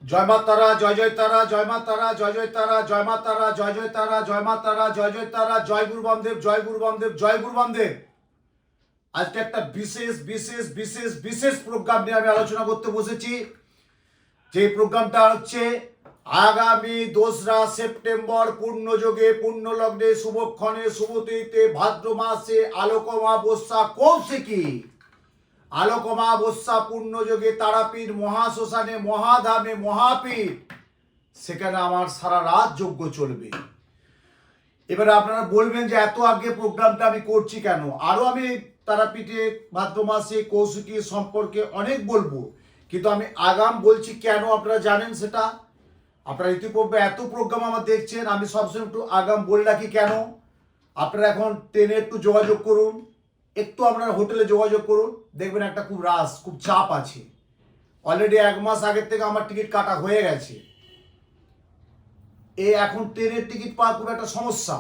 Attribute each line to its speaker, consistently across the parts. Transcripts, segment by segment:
Speaker 1: জয় মা তারা, জয় জয় তারা, জয় মা তারা, জয় জয় তারা, জয় মা তারা, জয় জয় তারা, জয় মা তারা, জয় জয় তারা, জয় গুরু বামদেব, জয় গুরু বামদেব, জয় গুরু বামদেব। আজকে একটা বিশেষ বিশেষ বিশেষ বিশেষ প্রোগ্রাম নিয়ে আমি আলোচনা করতে বসেছি। যে প্রোগ্রামটা হচ্ছে আগামী 2রা সেপ্টেম্বর পূর্ণযোগে পূর্ণলগ্নে শুভক্ষণে শুভতিথিতে ভাদ্র মাসে আলোক অমাবস্যা কৌশিকী আলোক অমাবস্যা পূর্ণযোগে তারাপীঠ মহাশ্মশানে মহাধামে মহাপীঠ, সেখানে আমার সারা রাত যজ্ঞ চলবে। এবারে আপনারা বলবেন যে এত আগে প্রোগ্রামটা আমি করছি কেন। আরও আমি তারাপীঠে ভাদ্র মাসে কৌশিকী সম্পর্কে অনেক বলবো, কিন্তু আমি আগাম বলছি কেন আপনারা জানেন সেটা। আপনারা ইতিপূর্বে এত প্রোগ্রাম আমার দেখছেন, আমি সবসময় একটু আগাম বলে রাখি কেন। আপনারা এখন ট্রেনে একটু যোগাযোগ করুন, একটু আপনারা হোটেলে যোগাযোগ করুন, দেখবেন একটা খুব রাশ খুব চাপ আছে। অলরেডি 1 মাস আগের থেকে আমার টিকিট কাটা হয়ে গেছে। এখন ট্রেনের টিকিট পাওয়া খুব একটা সমস্যা।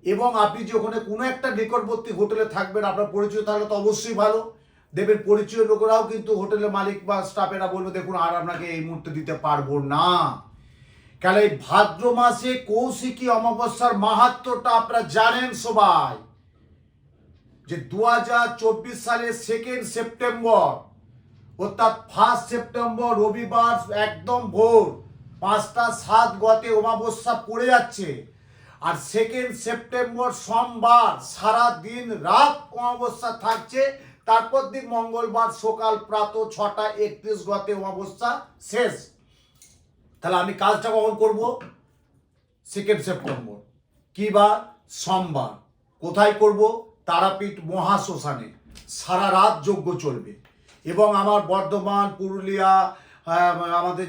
Speaker 1: এবং আপনি যে ওখানে কোনো একটা নিকটবর্তী হোটেলে থাকবেন, আপনার পরিচয় থাকলে তো অবশ্যই ভালো। দেখবেন পরিচয় লোকেরাও কিন্তু হোটেলের মালিক বা স্টাফেরা বলবে দেখুন আর আপনাকে এই মুহূর্তে দিতে পারবো না। কারণ এই ভাদ্র মাসে কৌশিকী অমাবস্যার মাহাত্ম্যটা আপনারা জানেন সবাই, যে 2024 সালের 2 সেপ্টেম্বর অর্থাৎ 1 সেপ্টেম্বর রবিবার একদম ভোর 5টা 7 গতে অমাবস্যা পড়ে যাচ্ছে। আর 2 সেপ্টেম্বর সোমবার সারা দিন রাত অমাবস্যা থাকছে। তারপর দিন মঙ্গলবার সকাল প্রাত 6টা 31 গতে অমাবস্যা শেষ। তাহলে আমি কাজটা কখন করব? 2 সেপ্টেম্বর কি বার? সোমবার। কোথায় করব? তারাপীঠ মহাশ্মশানে সারা রাত যজ্ঞ চলবে। এবং আমার বর্ধমান, পুরুলিয়া, আমাদের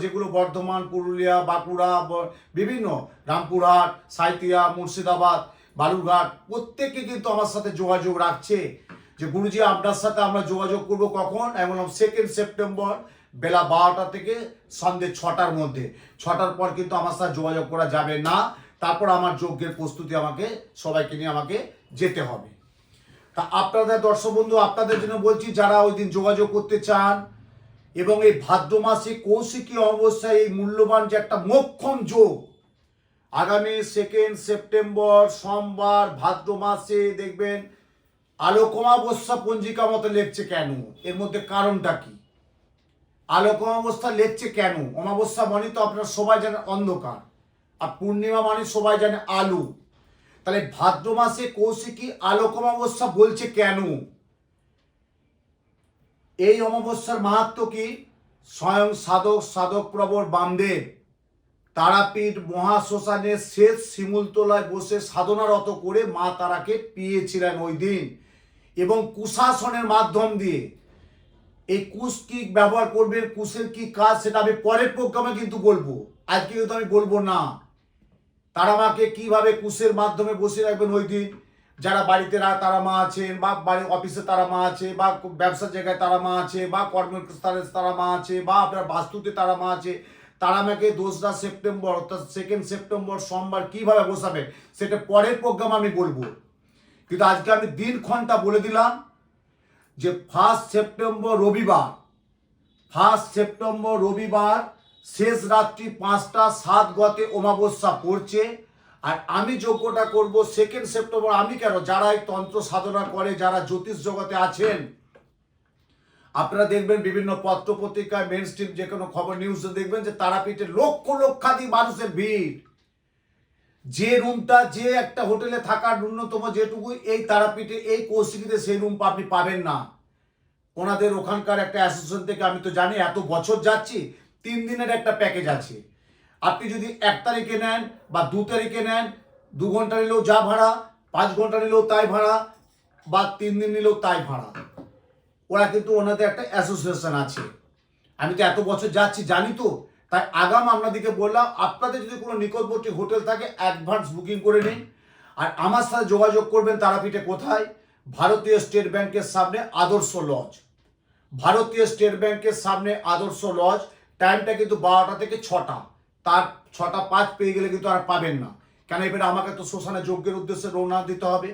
Speaker 1: যেগুলো বর্ধমান, পুরুলিয়া, বাঁকুড়া, বিভিন্ন রামপুরহাট, সাঁইথিয়া, মুর্শিদাবাদ, বালুরঘাট, প্রত্যেকে কিন্তু আমার সাথে যোগাযোগ রাখছে যে গুরুজি আপনার সাথে আমরা যোগাযোগ করব কখন। আমি বললাম 2 সেপ্টেম্বর বেলা 12টা থেকে সন্ধ্যে 6টার মধ্যে। 6টার পর কিন্তু আমার সাথে যোগাযোগ করা যাবে না। তারপর আমার যজ্ঞের প্রস্তুতি আমাকে সবাইকে নিয়ে আমাকে যেতে হবে। তা আপনাদের দর্শক বন্ধু, আপনাদের জন্য বলছি যারা ওই দিন যোগাযোগ করতে চান এবং এই ভাদ্র মাসে কৌশিকী অমাবস্যায় এই মূল্যবান যে একটা মোক্ষম যোগ আগামী 2 সেপ্টেম্বর সোমবার ভাদ্র মাসে দেখবেন আলোক অমাবস্যা পঞ্জিকা মতো লেখছে কেন, এর মধ্যে কারণটা কি? আলোক অমাবস্যা লেখছে কেন? অমাবস্যা মানে তো আপনারা সবাই জানেন অন্ধকার, আর পূর্ণিমা মানে সবাই জানে আলো। তাহলে ভাদ্র মাসে কৌশিকী আলোক অমাবস্যা বলছে কেন? এই অমাবস্যার মাহাত্ম্য কি? স্বয়ং সাধক প্রবর বামদেব তারাপীঠ মহাশ্মশানের শেষ শিমুলতলায় বসে সাধনারত করে মা তারাকে পেয়েছিলেন ওই দিন। এবং কুশাসনের মাধ্যম দিয়ে এই কুশ কি ব্যবহার করবেন, কুশের কি কাজ, সেটা আমি পরের প্রোগ্রামে কিন্তু বলবো, আজকে কিন্তু আমি বলবো না। তারা মাকে কিভাবে কুশের মাধ্যমে বসে রাখবেন ওই দিন। যারা বাড়িতে তারা মা আছেন, বা বাড়ির অফিসে তারা মা আছে, বা ব্যবসার জায়গায় তারা মা আছে, বা কর্মস্থলে তারা মা আছে, বা আপনার বাস্তুতে তারা মা আছে, তারা মাকে 2রা সেপ্টেম্বর অর্থাৎ 2 সেপ্টেম্বর সোমবার কিভাবে বসাবেন সেটা পরের প্রোগ্রাম আমি বলবো। কিন্তু আজকে আমি দিনক্ষণটা বলে দিলাম যে 1 সেপ্টেম্বর রবিবার, 1 সেপ্টেম্বর রবিবার শেষ রাত্রি 5টা 7 গতে অমাবস্যা পড়ছে। আর আমি যজ্ঞটা করব 2 সেপ্টেম্বর। আমি কেন, যারা এই তন্ত্র সাধনা করে, যারা জ্যোতিষ জগতে আছেন, আপনারা দেখবেন বিভিন্ন পত্র পত্রিকায় মেন স্ট্রিম যে কোনো খবর নিউজে দেখবেন যে তারাপীঠে লক্ষ লক্ষাধিক মানুষের ভিড়। যে রুমটা, যে একটা হোটেলে থাকার ন্যূনতম যেটুকু এই তারাপীঠে এই কৌশিকীতে সেই রুম আপনি পাবেন না। ওনাদের ওখানকার একটা অ্যাসোসিয়েশন থেকে আমি তো জানি, এত বছর যাচ্ছি, 3 দিনের একটা প্যাকেজ আছে। আপনি যদি 1 তারিখে নেন বা 2 তারিখে নেন, 2 ঘন্টা নিলেও যা ভাড়া, 5 ঘন্টা নিলেও তাই ভাড়া, বা 3 দিন নিলেও তাই ভাড়া। ওরা কিন্তু ওনাদের একটা অ্যাসোসিয়েশন আছে। আমি তো এত বছর যাচ্ছি জানি তো, তাই আগাম আপনাদেরকে বললাম আপনাদের যদি কোনো নিকটবর্তী হোটেল থাকে অ্যাডভান্স বুকিং করে নিন। আর আমার সাথে যোগাযোগ করবেন তারাপীঠে কোথায়? ভারতীয় স্টেট ব্যাংকের সামনে আদর্শ লজ। ভারতীয় স্টেট ব্যাংকের সামনে আদর্শ লজ। টাইমটা কিন্তু 12টা থেকে 6টা। তার 6টা 5 পেয়ে গেলে কিন্তু আর পাবেন না। কেন, এবারে আমাকে তো শ্মশানে যজ্ঞের উদ্দেশ্যে রওনা দিতে হবে,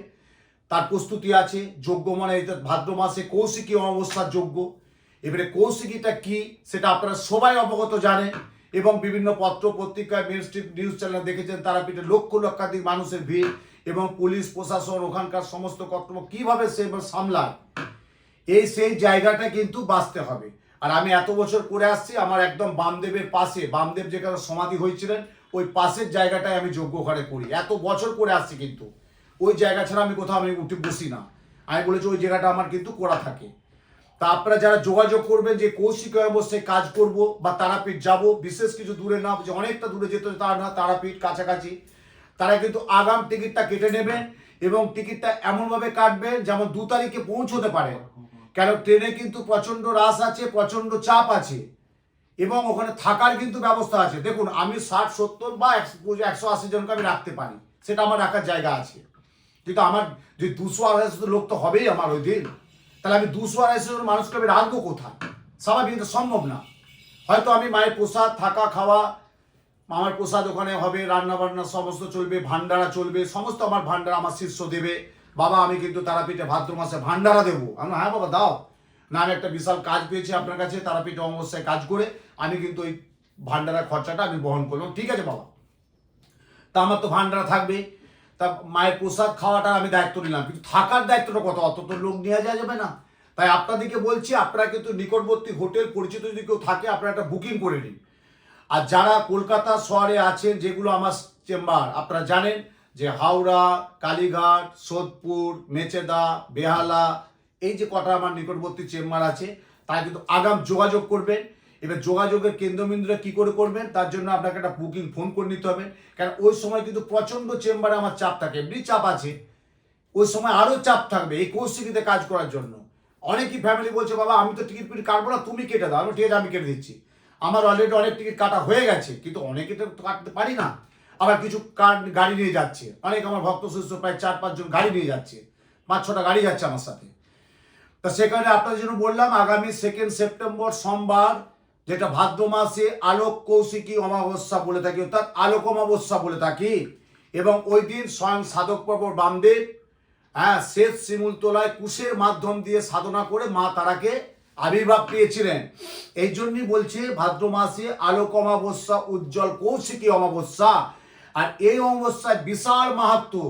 Speaker 1: তার প্রস্তুতি আছে। যজ্ঞ মানে ভাদ্র মাসে কৌশিকী অমাবস্যার যজ্ঞ। এবারে কৌশিকীটা কি সেটা আপনারা সবাই অবগত জানেন, এবং বিভিন্ন পত্র পত্রিকায় মেন স্ট্রিম নিউজ চ্যানেল দেখেছেন তারাপীঠে লক্ষ লক্ষাধিক মানুষের ভিড়, এবং পুলিশ প্রশাসন ওখানকার সমস্ত কর্তব্য কিভাবে সে সামলায়, সেই জায়গাটা কিন্তু বাঁচতে হবে। আর আমি এত বছর করে আসছি, আমার একদম বামদেবের পাশে, বামদেব যেখানে সমাধি হয়েছিলেন ওই পাশের জায়গাটায় আমি যজ্ঞ ঘরে করি, এত বছর করে আসছি, কিন্তু ওই জায়গা ছাড়া আমি কোথাও আমি উঠে বসি না। আমি বলেছি ওই জায়গাটা আমার কিন্তু করা থাকে। তা আপনারা যারা যোগাযোগ করবেন যে কৌশিক অবস্থায় কাজ করব বা তারাপীঠ যাব, বিশেষ কিছু দূরে না, যে অনেকটা দূরে যেতে তা না, তারাপীঠ কাছাকাছি, তারা কিন্তু আগাম টিকিটটা কেটে নেবেন, এবং টিকিটটা এমনভাবে কাটবেন যেমন 2 তারিখে পৌঁছতে পারে, কেন ট্রেনে কিন্তু প্রচণ্ড রাশ আছে, প্রচণ্ড চাপ আছে, এবং ওখানে থাকার কিন্তু ব্যবস্থা আছে। দেখুন আমি 60-70 বা 180 জনকে আমি রাখতে পারি, সেটা আমার রাখার জায়গা আছে, কিন্তু আমার যে 200-250 লোক তো হবেই আমার ওই দিন, তাহলে আমি 200-250 জন মানুষকে আমি রাখবো কোথায়? স্বাভাবিক তো সম্ভব না। হয়তো আমি মায়ের প্রসাদ, থাকা খাওয়া, আমার প্রসাদ ওখানে হবে, রান্না বান্না সমস্ত চলবে, ভান্ডারা চলবে, সমস্ত আমার ভান্ডারা আমার শিষ্য দেবে। বাবা আমি কিন্তু তারাপীঠে ভাদ্র মাসে ভান্ডারা দেবো। আমি হ্যাঁ বাবা দাও না, আমি একটা বিশাল কাজ পেয়েছি আপনার কাছে, তারাপীঠে অমাবস্যায় কাজ করে আমি কিন্তু ওই ভান্ডারা খরচাটা আমি বহন করলাম। ঠিক আছে বাবা, তা আমার তো ভান্ডারা থাকবে, তা মায়ের প্রসাদ খাওয়াটা আমি দায়িত্ব নিলাম, কিন্তু থাকার দায়িত্বটা কত? অত তো লোক নিয়ে যাওয়া যাবে না। তাই আপনাদেরকে বলছি, আপনারা কিন্তু নিকটবর্তী হোটেল পরিচিত যদি কেউ থাকে আপনারা একটা বুকিং করে নিন। আর যারা কলকাতা শহরে আছেন, যেগুলো আমার চেম্বার আপনারা জানেন, যে হাওড়া, কালীঘাট, সোদপুর, মেচেদা, বেহালা, এই যে কটা আমার নিকটবর্তী চেম্বার আছে, তারা কিন্তু আগাম যোগাযোগ করবেন। এবার যোগাযোগের কেন্দ্রবিন্দুটা কী করে করবেন, তার জন্য আপনাকে একটা বুকিং ফোন করে নিতে হবে, কারণ ওই সময় কিন্তু প্রচণ্ড চেম্বারে আমার চাপ থাকে, এমনি চাপ আছে, ওই সময় আরও চাপ থাকবে এই কৌশিকীতে কাজ করার জন্য। অনেকই ফ্যামিলি বলছে বাবা আমি তো টিকিট ফিট কাটবো না, তুমি কেটে দাও। আমি ঠিক আছে আমি কেটে দিচ্ছি, আমার অলরেডি অনেক টিকিট কাটা হয়ে গেছে, কিন্তু অনেকে তো কাটতে পারি না। আবার কিছু গাড়ি নিয়ে যাচ্ছে, অনেক আমার ভক্ত শিষ্য প্রায় 4-5 জন গাড়ি নিয়ে যাচ্ছে, 5-6টা গাড়ি যাচ্ছে আমার সাথে। তা সেখানে আপনাদের জন্য বললাম আগামী 2 সেপ্টেম্বর সোমবার, যেটা ভাদ্র মাসে আলোক কৌশিকী অমাবস্যা বলে থাকি, অর্থাৎ আলোক অমাবস্যা বলে থাকি, এবং ওই দিন স্বয়ং সাধক প্রভু বামদেব শেষ শিমুলতলায় কুশের মাধ্যম দিয়ে সাধনা করে মা তারাকে আবির্ভাব পেয়েছিলেন। এই জন্যই বলছে ভাদ্র মাসে আলোক অমাবস্যা, উজ্জ্বল কৌশিকী অমাবস্যা। আর এই অমাবস্যায় বিশাল মাহাত্ম্য,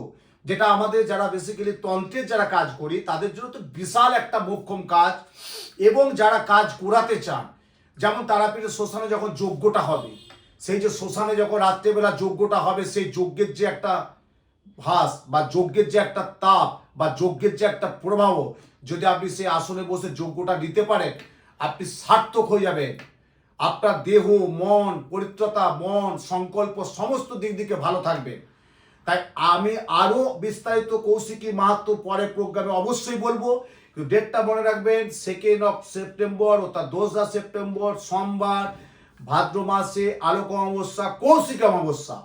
Speaker 1: যেটা আমাদের যারা বেসিক্যালি তন্ত্রের যারা কাজ করি তাদের জন্য তো বিশাল একটা মোক্ষম কাজ। এবং যারা কাজ করাতে চান, যেমন তারাপীঠের শ্মশানে যখন যজ্ঞটা হবে, সেই যে শ্মশানে যখন রাত্রেবেলা যজ্ঞটা হবে, সেই যজ্ঞের যে একটা ভাস বা যজ্ঞের যে একটা তাপ বা যজ্ঞের যে একটা প্রভাব, যদি আপনি সেই আসনে বসে যজ্ঞটা নিতে পারেন, আপনি সার্থক হয়ে যাবেন। আপনার দেহ, মন, পবিত্রতা, মন, সংকল্প সমস্ত দিক দিকে ভালো থাকবে। তাই আমি আরও বিস্তারিত কৌশিকী মাহাত্ম্য পরে প্রোগ্রামে অবশ্যই বলবো, কিন্তু ডেটটা মনে রাখবেন 2 সেপ্টেম্বর অর্থাৎ 2 সেপ্টেম্বর সোমবার, ভাদ্র মাসে আলোক অমাবস্যা, কৌশিকী অমাবস্যা।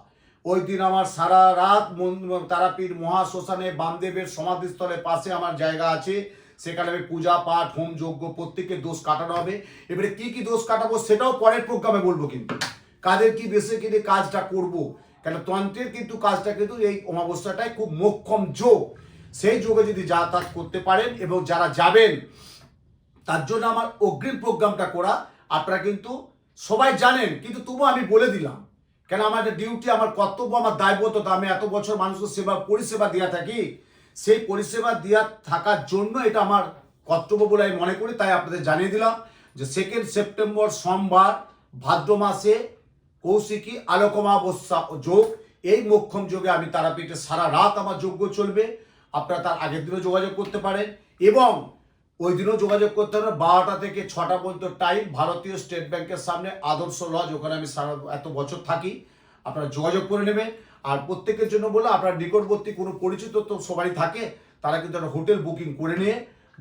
Speaker 1: ওই দিন আমার সারা রাত তারাপীঠ মহাশ্মশানে বামদেবের সমাধিস্থলের পাশে আমার জায়গা আছে, সেখানে আমি পূজা পাঠ, হোম যজ্ঞ, প্রত্যেকের দোষ কাটানো হবে। এবারে কি কি দোষ কাটাবো সেটাও পরের প্রোগ্রামে বলবো, কিন্তু কাদের কি বেশি কিনে কাজটা করব, কেন তন্ত্রের কিন্তু কাজটা কিন্তু এই অমাবস্যাটাই খুব মোক্ষম যোগ। সেই যোগে যদি যাতায়াত করতে পারেন এবং যারা যাবেন, তার জন্য আমার অগ্রিম প্রোগ্রামটা করা আপনারা কিন্তু সবাই জানেন, কিন্তু তবুও আমি বলে দিলাম, কেন আমার একটা ডিউটি, আমার কর্তব্য, আমার দায়বদ্ধতা। আমি এত বছর মানুষের সেবা পরিষেবা দেওয়া থাকি, সেই পরিষেবা দেওয়া থাকার জন্য এটা আমার কর্তব্য বলে আমি মনে করি। তাই আপনাদের জানিয়ে দিলাম যে 2 সেপ্টেম্বর সোমবার, ভাদ্র মাসে কৌশিকী আলোক অমাবস্যা যোগ, এই মোক্ষম যোগে আমি তারাপীঠে সারা রাত আমার যজ্ঞ চলবে। আপনারা তার আগের দিনও যোগাযোগ করতে পারেন, এবং ওই দিনও যোগাযোগ করতে হবে 12টা থেকে 6টা পর্যন্ত টাইম, ভারতীয় স্টেট ব্যাংকের সামনে আদর্শ লজ, ওখানে আমি সারা এত বছর থাকি, আপনারা যোগাযোগ করে নেবেন। আর প্রত্যেকের জন্য বলে আপনার নিকটবর্তী কোনো পরিচিত তো সবাই থাকে, তারা কিন্তু একটা হোটেল বুকিং করে নিয়ে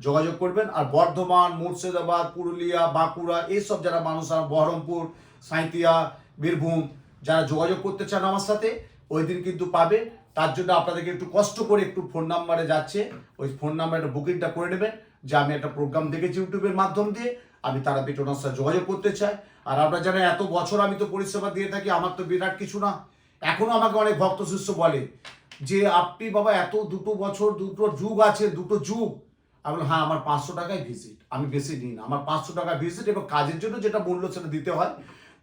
Speaker 1: যোগাযোগ করবেন। আর বর্ধমান, মুর্শিদাবাদ, পুরুলিয়া, বাঁকুড়া, এইসব যারা মানুষ, বহরমপুর, সাঁইতিয়া, বীরভূম, যারা যোগাযোগ করতে চান আমার সাথে, ওই দিন কিন্তু পাবে। তার জন্য আপনাদেরকে একটু কষ্ট করে একটু ফোন নাম্বারে যাচ্ছে, ওই ফোন নাম্বারে বুকিংটা করে নেবেন, যে আমি একটা প্রোগ্রাম দেখেছি ইউটিউবের মাধ্যম দিয়ে, আমি তারাপীঠ ওনার সাথে যোগাযোগ করতে চাই। আর আপনারা জানেন এত বছর আমি তো পরিষেবা দিয়ে থাকি, আমার তো বিরাট কিছু না। এখনো আমাকে অনেক ভক্ত শিষ্য বলে যে আপনি বাবা এত 2 বছর, 2 যুগ আছে, 2 যুগ আমি বললাম হ্যাঁ আমার 500 টাকায় ভিজিট, আমি বেশি নিই না, আমার 500 টাকা ভিজিট, এবং কাজের জন্য যেটা মূল্য সেটা দিতে হয়।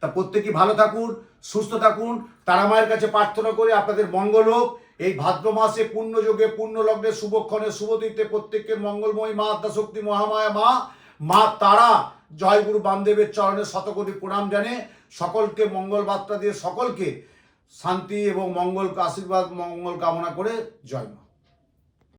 Speaker 1: তা প্রত্যেকেই ভালো থাকুন, সুস্থ থাকুন, তারা মায়ের কাছে প্রার্থনা করে আপনাদের মঙ্গল হোক। এই ভাদ্র মাসে পূর্ণযোগে পূর্ণ লগ্নে শুভক্ষণে শুভতীর্থে প্রত্যেকের মঙ্গলময়ী মা আদ্যাশক্তি মহামায়া মা তারা জয়গুরু বামদেবের চরণে শতকোটি প্রণাম জানে সকলকে মঙ্গল বার্তা দিয়ে সকলকে শান্তি এবং মঙ্গল আশীর্বাদ মঙ্গল কামনা করে জয় মা।